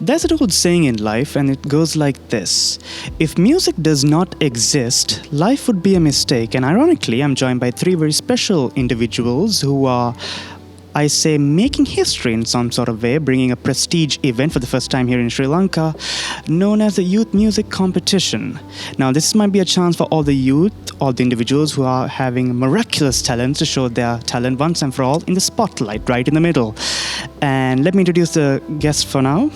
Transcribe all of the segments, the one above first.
There's an old saying in life, and it goes like this: if music does not exist, life would be a mistake. And ironically, I'm joined by three very special individuals who are, I say, making history in some sort of way, bringing a prestige event for the first time here in Sri Lanka, known as the Youth Music Competition. Now, this might be a chance for all the youth, all the individuals who are having miraculous talents to show their talent once and for all in the spotlight, right in the middle. And let me introduce the guests for now.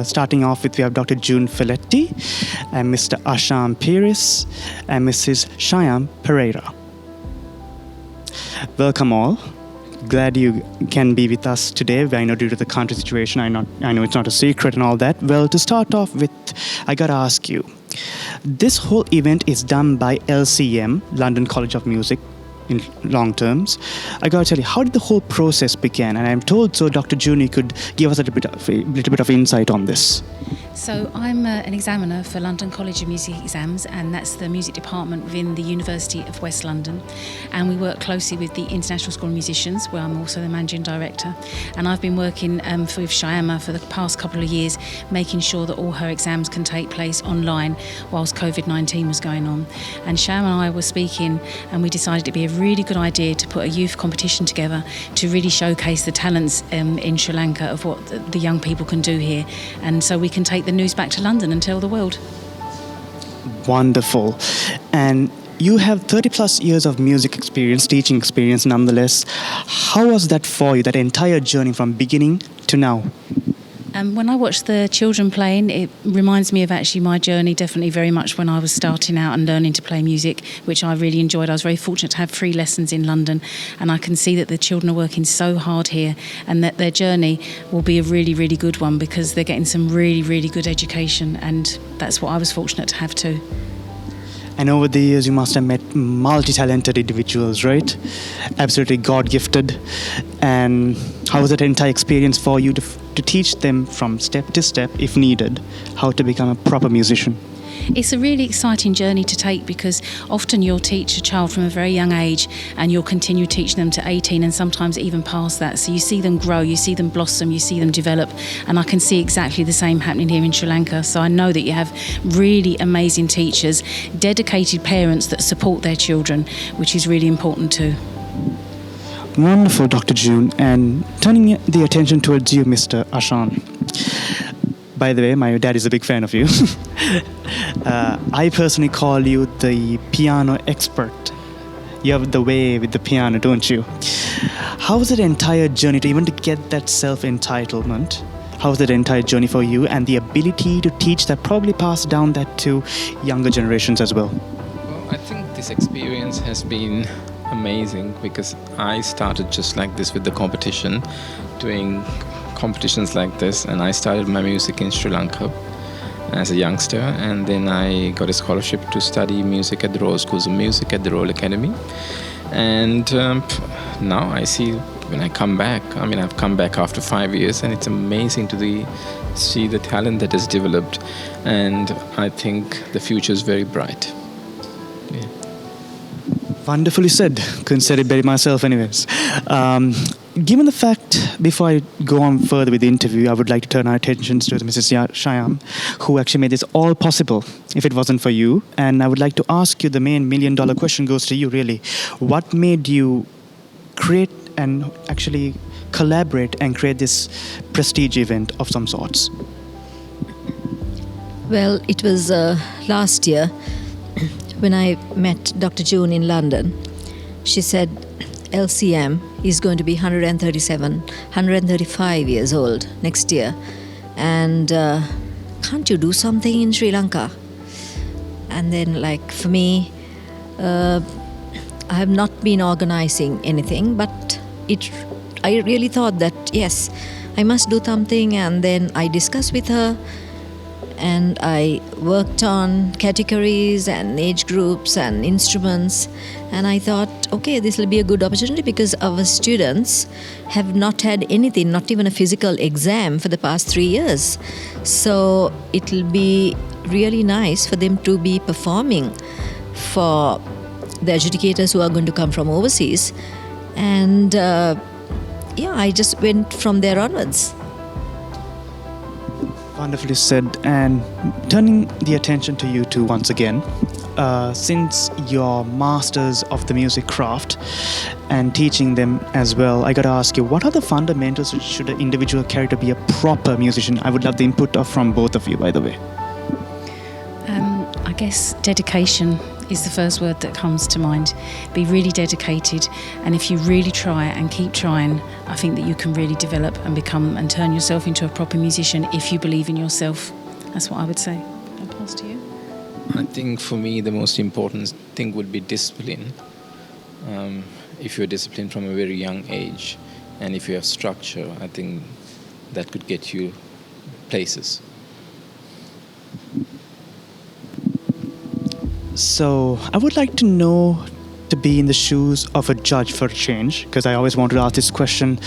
Starting off with, we have Dr. June Fileti, and Mr. Ashan Peiris, and Mrs. Shyama Perera. Welcome all. Glad you can be with us today. I know due to the country situation, I know it's not a secret and all that. Well, to start off with, I gotta ask you, this whole event is done by LCM, London College of Music, in long terms. I gotta tell you, how did the whole process begin? And I'm told so Dr. Juni could give us a little bit of insight on this. So I'm an examiner for London College of Music exams, and that's the music department within the University of West London. And we work closely with the International School of Musicians, where I'm also the managing director. And I've been working with Shyama for the past couple of years, making sure that all her exams can take place online whilst COVID-19 was going on. And Shyama and I were speaking, and we decided it'd be a really good idea to put a youth competition together to really showcase the talents in Sri Lanka of what the young people can do here. And so we can take the news back to London and tell the world. Wonderful. And you have 30 plus years of music experience, teaching experience nonetheless. How was that for you, that entire journey from beginning to now? When I watch the children playing, it reminds me of actually my journey, definitely very much when I was starting out and learning to play music, which I really enjoyed. I was very fortunate to have free lessons in London, and I can see that the children are working so hard here, and that their journey will be a really, really good one, because they're getting some really, really good education, and that's what I was fortunate to have too. And over the years, you must have met multi-talented individuals, right? Absolutely God-gifted. And how was that entire experience for you to teach them from step to step, if needed, how to become a proper musician? It's a really exciting journey to take, because often you'll teach a child from a very young age and you'll continue teaching them to 18 and sometimes even past that. So you see them grow, you see them blossom, you see them develop, and I can see exactly the same happening here in Sri Lanka. So I know that you have really amazing teachers, dedicated parents that support their children, which is really important too. Wonderful, Dr. June. And turning the attention towards you, Mr. Ashan. By the way, my dad is a big fan of you. I personally call you the piano expert. You have the way with the piano, don't you? How was that entire journey to even to get that self-entitlement? How was that entire journey for you, and the ability to teach that, probably pass down that to younger generations as well? Well, I think this experience has been amazing, because I started just like this with the competition, doing competitions like this, and I started my music in Sri Lanka as a youngster, and then I got a scholarship to study music at the Royal Schools of Music at the Royal Academy. And now I see, when I come back, I've come back after 5 years, and it's amazing to see the talent that has developed, and I think the future is very bright. Yeah. Wonderfully said. Couldn't say it better myself anyways. Given the fact, before I go on further with the interview, I would like to turn our attention to Mrs. Shyam, who actually made this all possible if it wasn't for you. And I would like to ask you, the main $1 million question goes to you really. What made you create and actually collaborate and create this prestige event of some sorts? Well, it was last year when I met Dr. June in London. She said LCM is going to be 135 years old next year. And can't you do something in Sri Lanka? And then, like, for me, I have not been organizing anything, but I really thought that, yes, I must do something. And then I discussed with her, and I worked on categories and age groups and instruments, and I thought, okay, this will be a good opportunity, because our students have not had anything, not even a physical exam for the past 3 years. So it will be really nice for them to be performing for the adjudicators who are going to come from overseas. And I just went from there onwards. Wonderfully said. And turning the attention to you two once again, since you're masters of the music craft and teaching them as well, I gotta ask you, what are the fundamentals which should an individual carry to be a proper musician? I would love the input from both of you, by the way. I guess dedication is the first word that comes to mind. Be really dedicated, and if you really try and keep trying, I think that you can really develop and become and turn yourself into a proper musician if you believe in yourself. That's what I would say. I'll pass to you. I think for me the most important thing would be discipline. If you're disciplined from a very young age, and if you have structure, I think that could get you places. So I would like to know, to be in the shoes of a judge for a change, because I always wanted to ask this question.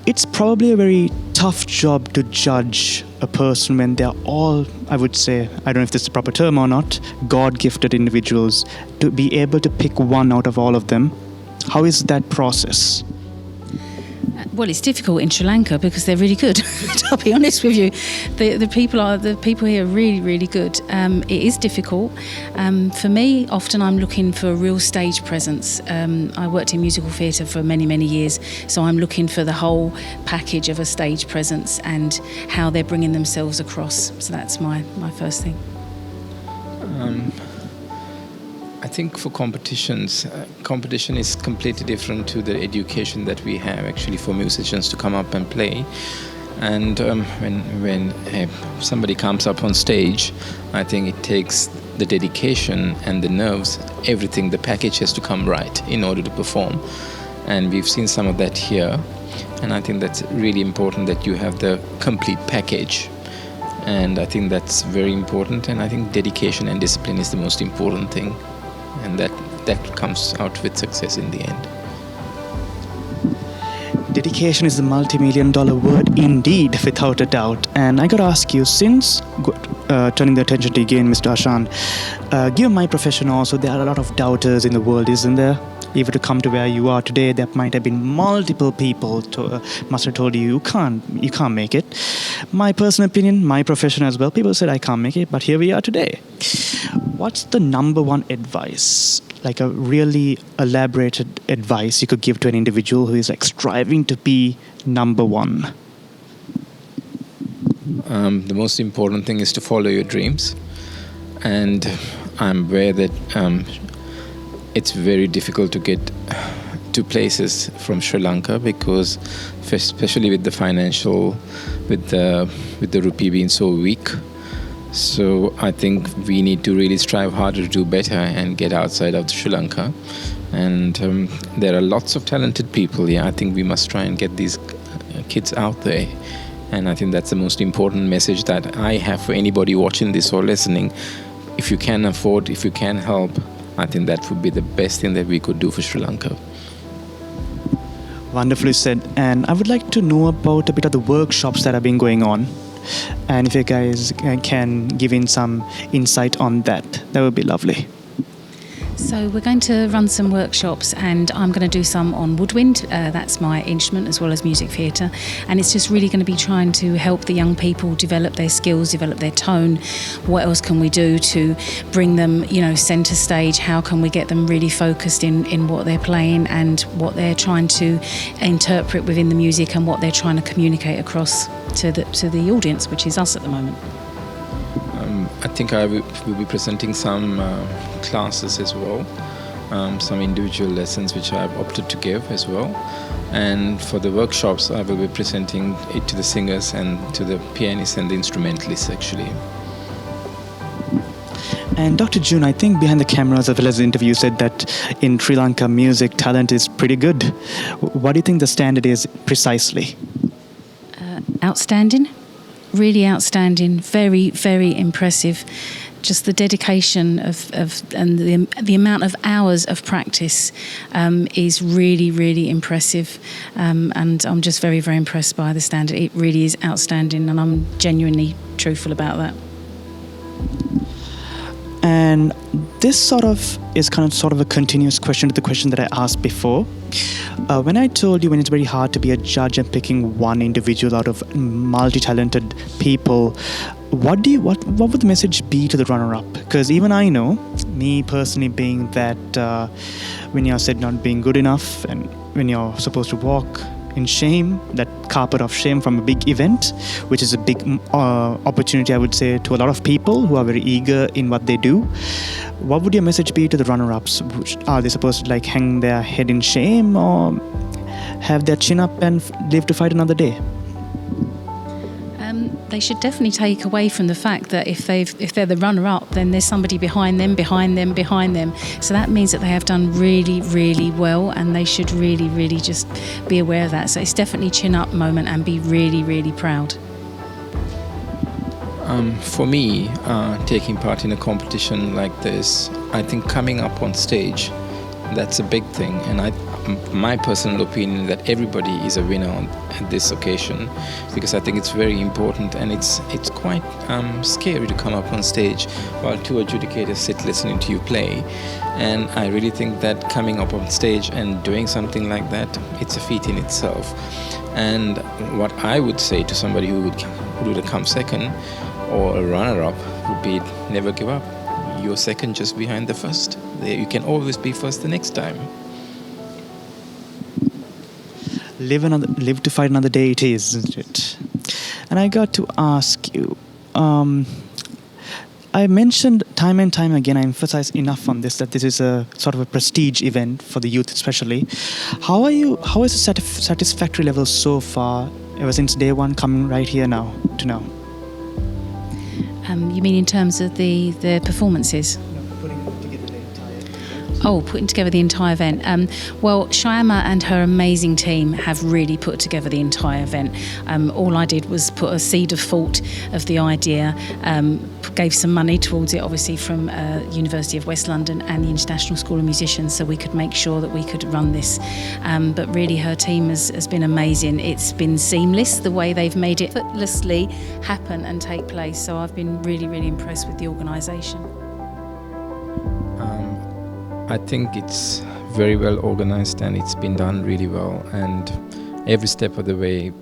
It's probably a very tough job to judge a person when they're all, I would say, I don't know if this is the proper term or not, God-gifted individuals, to be able to pick one out of all of them. How is that process? Well, it's difficult in Sri Lanka because they're really good. I'll be honest with you, the people here are really, really good. It is difficult. For me, often I'm looking for a real stage presence. I worked in musical theatre for many, many years, so I'm looking for the whole package of a stage presence and how they're bringing themselves across. So that's my first thing. I think for competitions, competition is completely different to the education that we have actually for musicians to come up and play. And when somebody comes up on stage, I think it takes the dedication and the nerves, everything, the package has to come right in order to perform. And we've seen some of that here. And I think that's really important that you have the complete package. And I think that's very important. And I think dedication and discipline is the most important thing. And that comes out with success in the end. Dedication is a multi-million-dollar word indeed, without a doubt. And I got to ask you, since turning the attention to again, Mr. Ashan, given my profession also, there are a lot of doubters in the world, isn't there? Even to come to where you are today, there might have been multiple people must have told you can't make it. My personal opinion, my profession as well, people said I can't make it, but here we are today. What's the number one advice, like a really elaborated advice you could give to an individual who is like striving to be number one? The most important thing is to follow your dreams. And I'm aware that it's very difficult to get to places from Sri Lanka because, especially with the financial, with the rupee being so weak. So I think we need to really strive harder to do better and get outside of Sri Lanka. And there are lots of talented people. Yeah, I think we must try and get these kids out there. And I think that's the most important message that I have for anybody watching this or listening. If you can afford, if you can help, I think that would be the best thing that we could do for Sri Lanka. Wonderfully said. And I would like to know about a bit of the workshops that have been going on. And if you guys can give in some insight on that, that would be lovely. So we're going to run some workshops, and I'm going to do some on woodwind. That's my instrument, as well as music theatre. And it's just really going to be trying to help the young people develop their skills, develop their tone. What else can we do to bring them, centre stage? How can we get them really focused in what they're playing and what they're trying to interpret within the music and what they're trying to communicate across to the audience, which is us at the moment. I think I will be presenting some classes as well, some individual lessons which I have opted to give as well. And for the workshops, I will be presenting it to the singers and to the pianists and the instrumentalists actually. And Dr. June, I think behind the cameras as well as the interview, said that in Sri Lanka music talent is pretty good. What do you think the standard is precisely? Outstanding. Really outstanding, very, very impressive. Just the dedication of and the amount of hours of practice is really, really impressive. And I'm just very, very impressed by the standard. It really is outstanding, and I'm genuinely truthful about that. And this sort of is kind of a continuous question to the question that I asked before. When I told you when it's very hard to be a judge and picking one individual out of multi-talented people, what would the message be to the runner-up? Because even I know, me personally, being that when you're said not being good enough and when you're supposed to walk in shame, that carpet of shame from a big event, which is a big opportunity, I would say, to a lot of people who are very eager in what they do. What would your message be to the runner-ups? Are they supposed to like hang their head in shame or have their chin up and live to fight another day? They should definitely take away from the fact that if they're the runner-up, then there's somebody behind them. So that means that they have done really, really well, and they should really, really just be aware of that. So it's definitely chin up moment and be really, really proud. For me, taking part in a competition like this, I think coming up on stage, that's a big thing. And my personal opinion that everybody is a winner at this occasion, because I think it's very important, and it's quite scary to come up on stage while two adjudicators sit listening to you play. And I really think that coming up on stage and doing something like that, it's a feat in itself. And what I would say to somebody who would come second or a runner-up would be never give up. You're second just behind the first. You can always be first the next time. Live to fight another day it is, isn't it? And I got to ask you, I mentioned time and time again, I emphasize enough on this, that this is a sort of a prestige event for the youth especially. How is the satisfactory level so far, ever since day one, coming right here now to now? You mean in terms of the performances? Putting together the entire event. Well, Shyama and her amazing team have really put together the entire event. All I did was put a seed of thought of the idea, gave some money towards it, obviously from University of West London and the International School of Musicians, so we could make sure that we could run this. But really, her team has been amazing. It's been seamless, the way they've made it effortlessly happen and take place. So I've been really, really impressed with the organisation. I think it's very well organized and it's been done really well, and every step of the way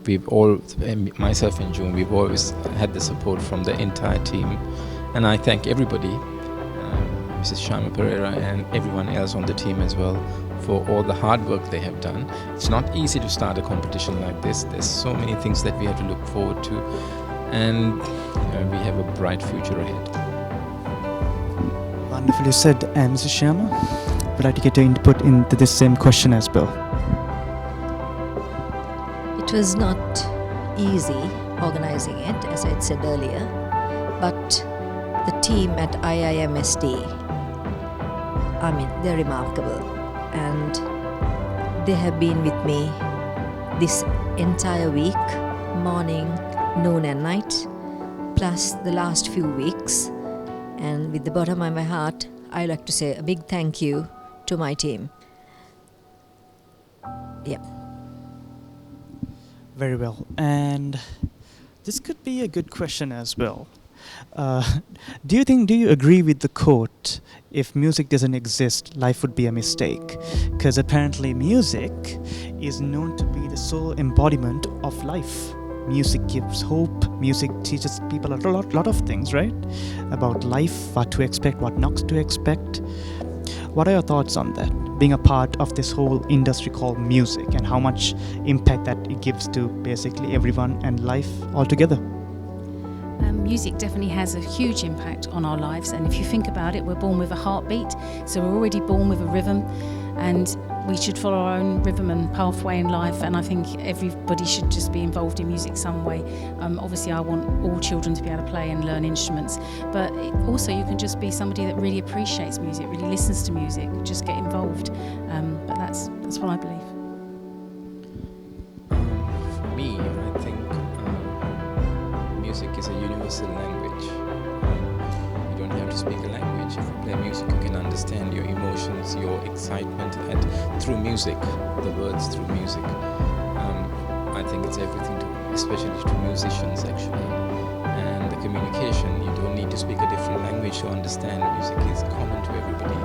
myself and June, we've always had the support from the entire team, and I thank everybody, Mrs. Shyama Perera and everyone else on the team as well, for all the hard work they have done. It's not easy to start a competition like this. There's so many things that we have to look forward to, and we have a bright future ahead. Wonderfully said, Mrs. Shyama. Would like to get your input into this same question as well. It was not easy organizing it, as I had said earlier, but the team at IIMSD, they're remarkable, and they have been with me this entire week, morning, noon and night, plus the last few weeks. And with the bottom of my heart, I'd like to say a big thank you to my team. Yep. Very well. And this could be a good question as well. Do you agree with the quote, if music doesn't exist, life would be a mistake? Because apparently music is known to be the sole embodiment of life. Music gives hope. Music teaches people a lot of things, right? About life, what to expect, what not to expect. What are your thoughts on that? Being a part of this whole industry called music, and how much impact that it gives to basically everyone and life altogether. Music definitely has a huge impact on our lives, and if you think about it, we're born with a heartbeat, so we're already born with a rhythm, and we should follow our own rhythm and pathway in life, and I think everybody should just be involved in music some way. Obviously I want all children to be able to play and learn instruments, but also you can just be somebody that really appreciates music, really listens to music, just get involved. But that's what I believe. For me, I think music is a universal language. You don't have to speak a language. If you play music, you can understand your emotions, your excitement, through music, the words through music. I think it's everything, especially to musicians actually. And the communication, you don't need to speak a different language to understand. Music is common to everybody.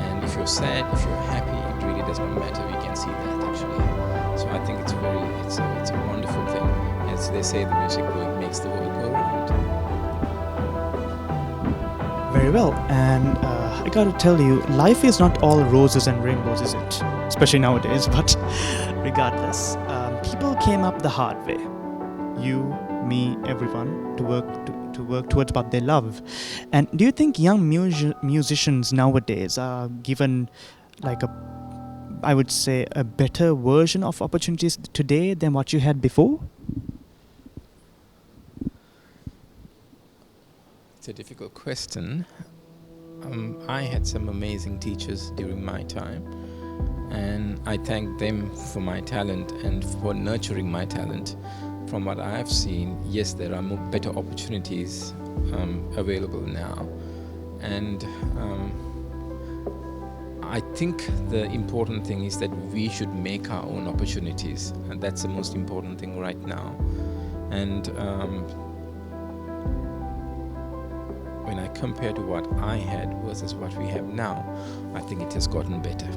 And if you're sad, if you're happy, it really does not matter. We can see that actually. So I think it's a wonderful thing. As they say, the music makes the world go round. Very well, and I gotta tell you, life is not all roses and rainbows, is it? Especially nowadays, but regardless, people came up the hard way. You, me, everyone, to work towards what they love. And do you think young musicians nowadays are given like I would say a better version of opportunities today than what you had before? It's a difficult question. I had some amazing teachers during my time, and I thank them for my talent and for nurturing my talent. From what I have seen, yes, there are better opportunities available now, and I think the important thing is that we should make our own opportunities, and that's the most important thing right now. And when I compare to what I had versus what we have now, I think it has gotten better.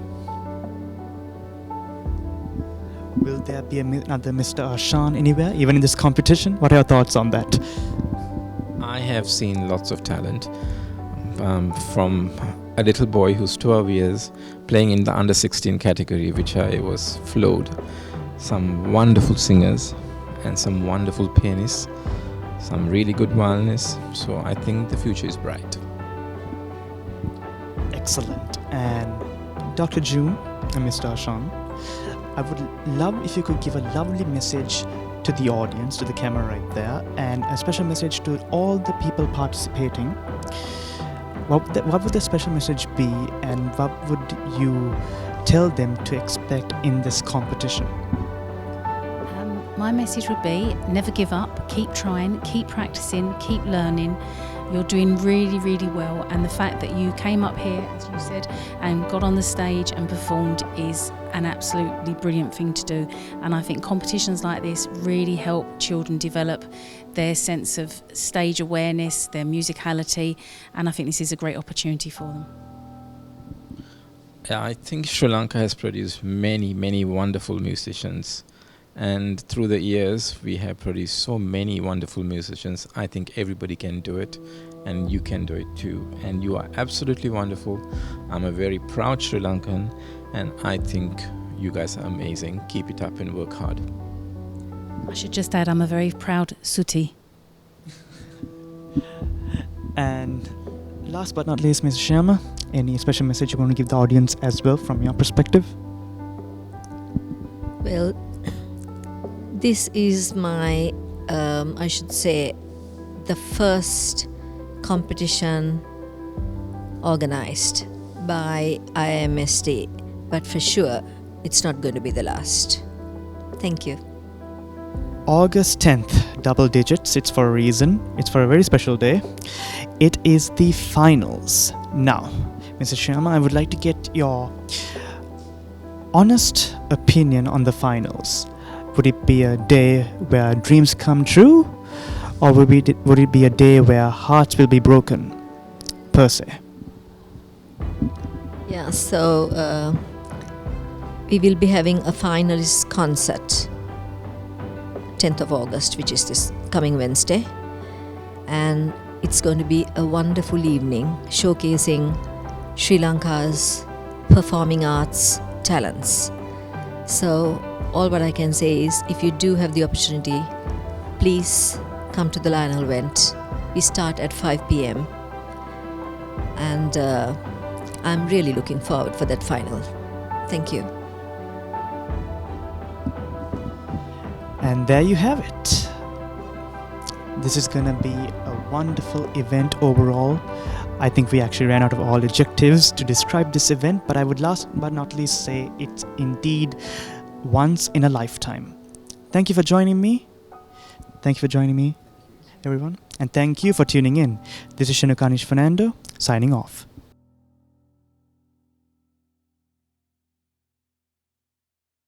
Will there be another Mr. Ashan anywhere, even in this competition? What are your thoughts on that? I have seen lots of talent, from a little boy who's 12 years playing in the under 16 category, which I was floored. Some wonderful singers and some wonderful pianists, some really good violinists. So I think the future is bright. Excellent. And Dr. June and Mr. Ashan, I would love if you could give a lovely message to the audience, to the camera right there, and a special message to all the people participating. What would the special message be, and what would you tell them to expect in this competition? My message would be never give up, keep trying, keep practicing, keep learning. You're doing really, really well, and the fact that you came up here, as you said, and got on the stage and performed is an absolutely brilliant thing to do. And I think competitions like this really help children develop their sense of stage awareness, their musicality, and I think this is a great opportunity for them. Yeah, I think Sri Lanka has produced many, many wonderful musicians. And through the years, we have produced so many wonderful musicians. I think everybody can do it, and you can do it too. And you are absolutely wonderful. I'm a very proud Sri Lankan, and I think you guys are amazing. Keep it up and work hard. I should just add, I'm a very proud Suti. And last but not least, Ms. Shyama, any special message you want to give the audience as well from your perspective? Well, this is my, I should say, the first competition organized by IIMSD, but for sure, it's not going to be the last. Thank you. August 10th, double digits, it's for a reason, it's for a very special day. It is the finals. Now, Mrs. Shyama, I would like to get your honest opinion on the finals. Would it be a day where dreams come true, or would it be a day where hearts will be broken, per se? Yeah, so we will be having a finalist concert 10th of August, which is this coming Wednesday, and it's going to be a wonderful evening showcasing Sri Lanka's performing arts talents. So all what I can say is, if you do have the opportunity, please come to the Lionel event. We start at 5 p.m. and I'm really looking forward for that final. Thank you. And there you have it. This is gonna be a wonderful event overall. I think we actually ran out of all adjectives to describe this event, but I would last but not least say it's indeed once in a lifetime. Thank you for joining me. Thank you for joining me, everyone. And thank you for tuning in. This is Shinukanish Fernando, signing off.